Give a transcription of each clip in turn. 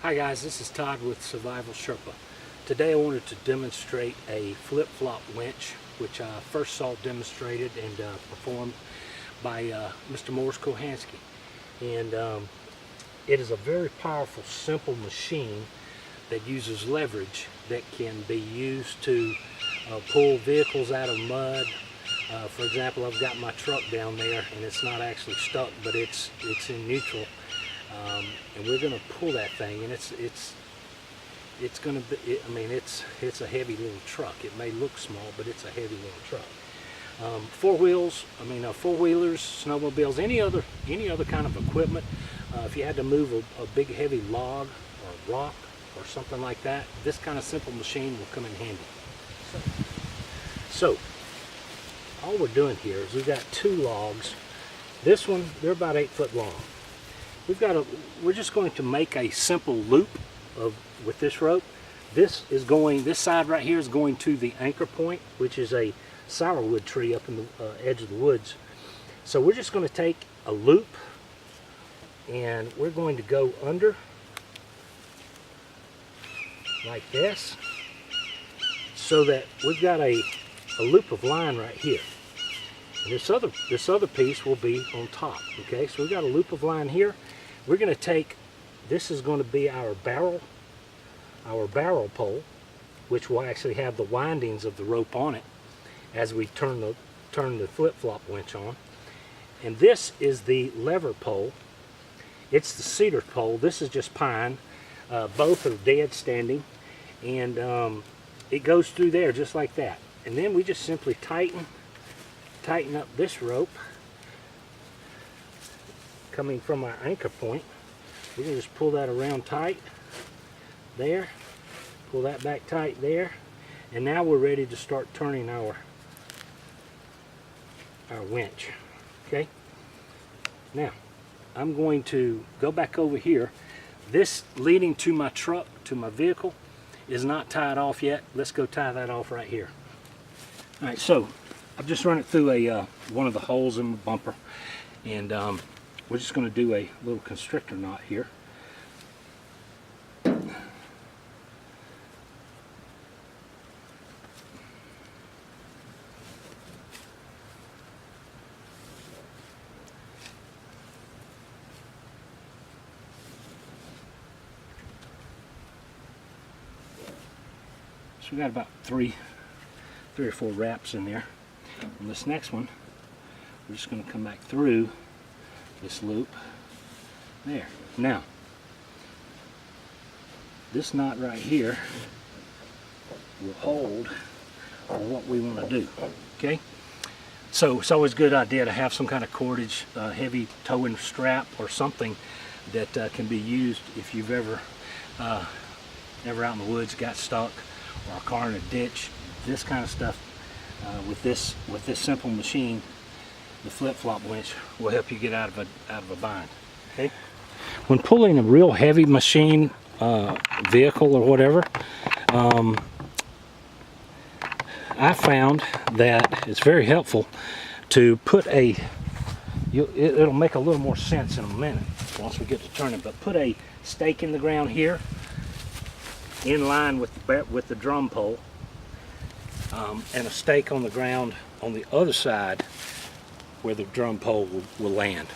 Hi guys, this is Todd with Survival Sherpa. Today I wanted to demonstrate a flip-flop winch, which I first saw demonstrated and performed by Mr. Morris Kohansky. And it is a very powerful, simple machine that uses leverage that can be used to pull vehicles out of mud. For example, I've got my truck down there and it's not actually stuck, but it's in neutral. And we're going to pull that thing, and it's going to be, I mean, it's a heavy little truck. It may look small, but it's a heavy little truck. Four-wheelers, snowmobiles, any other kind of equipment. If you had to move a big heavy log or rock or something like that, this kind of simple machine will come in handy. So all we're doing here is we've got two logs. This one, they're about 8 foot long. We're just going to make a simple loop with this rope. This side right here is going to the anchor point, which is a sourwood tree up in the edge of the woods. So we're just going to take a loop and we're going to go under like this, so that we've got a loop of line right here. And this other piece will be on top. Okay, so we've got a loop of line here. We're going to take, this is going to be our barrel pole, which will actually have the windings of the rope on it as we turn the flip-flop winch on. And this is the lever pole. It's the cedar pole. This is just pine. Both are dead standing, and it goes through there just like that. And then we just simply tighten up this rope coming from our anchor point. We can just pull that around tight there, pull that back tight there, and now we're ready to start turning our winch. Okay, now I'm going to go back over here. This leading to my truck, to my vehicle, is not tied off yet. Let's go tie that off right here. All right, so I've just run it through one of the holes in the bumper, and we're just going to do a little constrictor knot here. So we got about three or four wraps in there. And this next one, we're just going to come back through this loop there. Now, this knot right here will hold on what we want to do. Okay, so it's always a good idea to have some kind of cordage, heavy towing strap or something that can be used if you've ever out in the woods got stuck, or a car in a ditch. This kind of stuff with this simple machine, the flip-flop winch, will help you get out of a bind. Okay. When pulling a real heavy machine, vehicle or whatever, I found that it's very helpful to put it'll make a little more sense in a minute once we get to turning, but put a stake in the ground here in line with the drum pole, and a stake on the ground on the other side where the drum pole will land.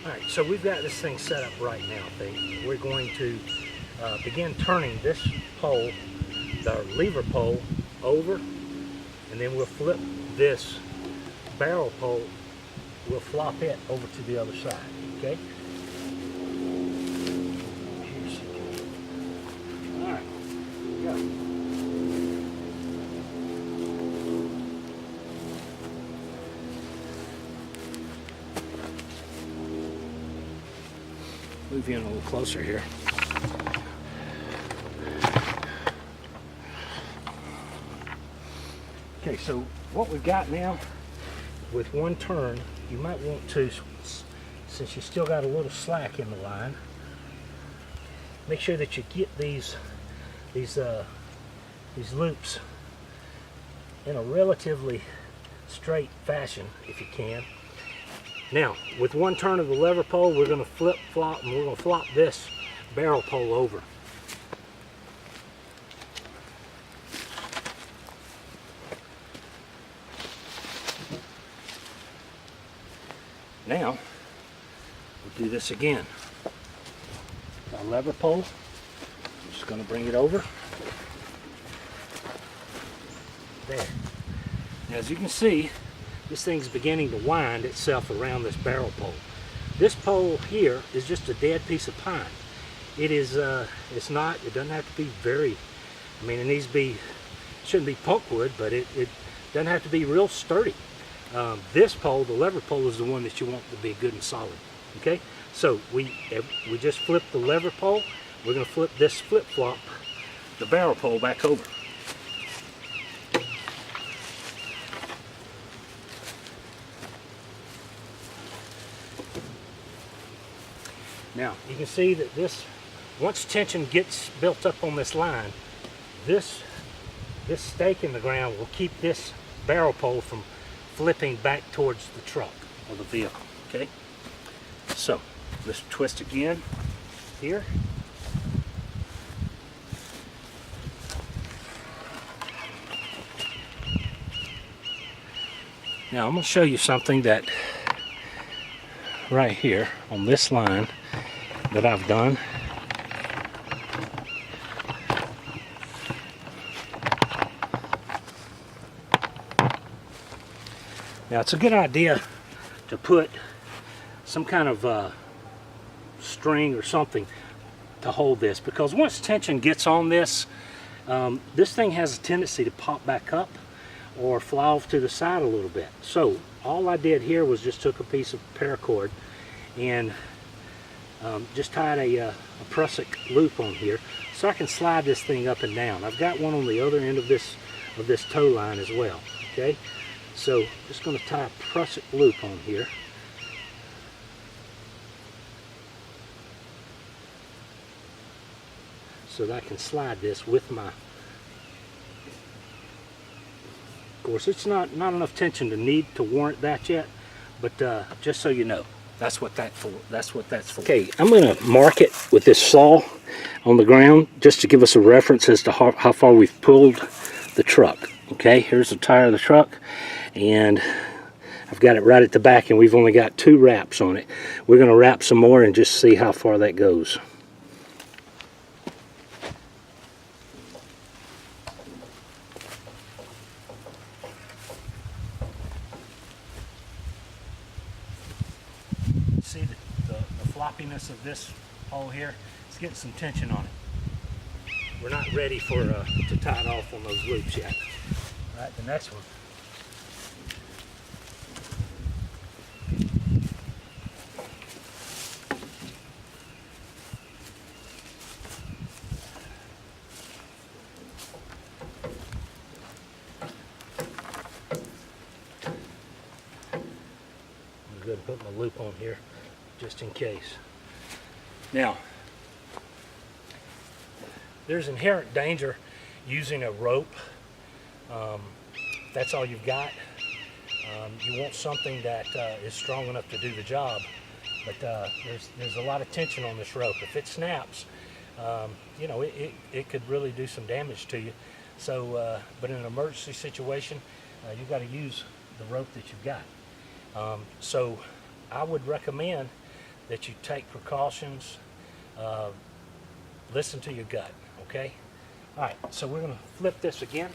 Alright, so we've got this thing set up right now. We're going to begin turning this pole, our lever pole, over, and then we'll flip this barrel pole, we'll flop it over to the other side. Okay? Alright, go. Move you in a little closer here. Okay, so what we've got now, with one turn, you might want to, since you still got a little slack in the line, make sure that you get these these loops in a relatively straight fashion if you can. Now, with one turn of the lever pole, we're going to flip flop, and we're going to flop this barrel pole over. Now, we'll do this again. Our lever pole, I'm just going to bring it over. There. Now, as you can see, this thing's beginning to wind itself around this barrel pole. This pole here is just a dead piece of pine. It is, it doesn't have to be very, I mean, it needs to be, shouldn't be pulpwood, but it doesn't have to be real sturdy. This pole, the lever pole, is the one that you want to be good and solid. Okay, so we just flipped the lever pole. We're going to flip this flip-flop, the barrel pole, back over. Now, you can see that this, once tension gets built up on this line, this stake in the ground will keep this barrel pole from flipping back towards the truck or the vehicle, okay? So, let's twist again here. Now, I'm going to show you something that right here on this line that I've done. Now, it's a good idea to put some kind of string or something to hold this, because once tension gets on this, this thing has a tendency to pop back up or fly off to the side a little bit. So all I did here was just took a piece of paracord and just tied a prusik loop on here so I can slide this thing up and down. I've got one on the other end of this tow line as well. Okay, so just going to tie a prusik loop on here. So that I can slide this with my, of course it's not enough tension to need to warrant that yet, but just so you know, that's what that's for. Okay, I'm going to mark it with this saw on the ground just to give us a reference as to how far we've pulled the truck. Okay, here's the tire of the truck, and I've got it right at the back, and we've only got 2 wraps on it. We're going to wrap some more and just see how far that goes. See the floppiness of this hole here? It's getting some tension on it. We're not ready for to tie it off on those loops yet. All right, the next one. I'm going to put my loop on here just in case. Now, there's inherent danger using a rope. That's all you've got. You want something that is strong enough to do the job, but there's a lot of tension on this rope. If it snaps, you know, it could really do some damage to you. So, but in an emergency situation, you've got to use the rope that you've got. So I would recommend that you take precautions, listen to your gut, okay? All right, so we're going to flip this again.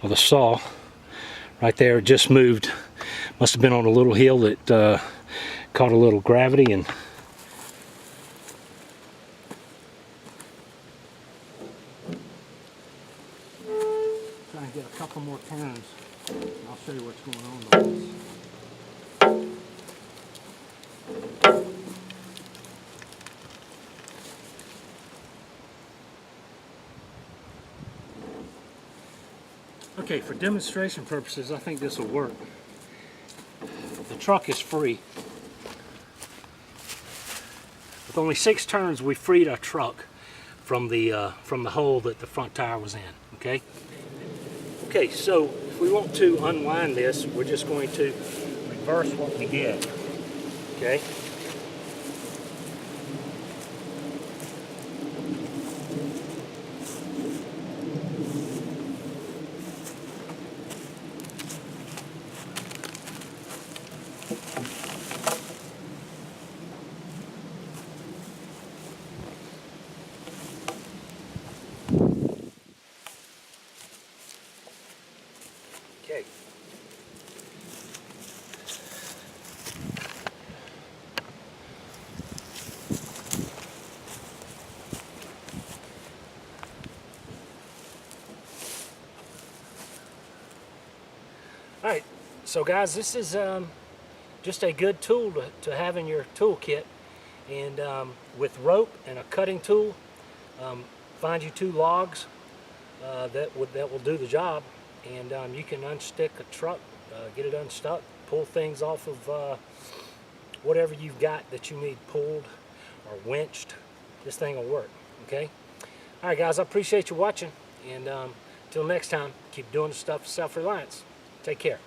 or the saw right there just moved. Must have been on a little hill that caught a little gravity and try and get a couple more turns. I'll show you what's going on with this. Okay, for demonstration purposes, I think this will work. The truck is free. With only 6 turns, we freed our truck from the hole that the front tire was in. Okay. Okay, so if we want to unwind this, we're just going to reverse what we did. Okay. Okay. All right, so guys, this is just a good tool to have in your toolkit, and with rope and a cutting tool, find you 2 logs that will do the job, and you can unstick a truck, get it unstuck, pull things off of whatever you've got that you need pulled or winched. This thing will work. Okay. All right, guys, I appreciate you watching, and until next time, keep doing the stuff with self-reliance. Take care.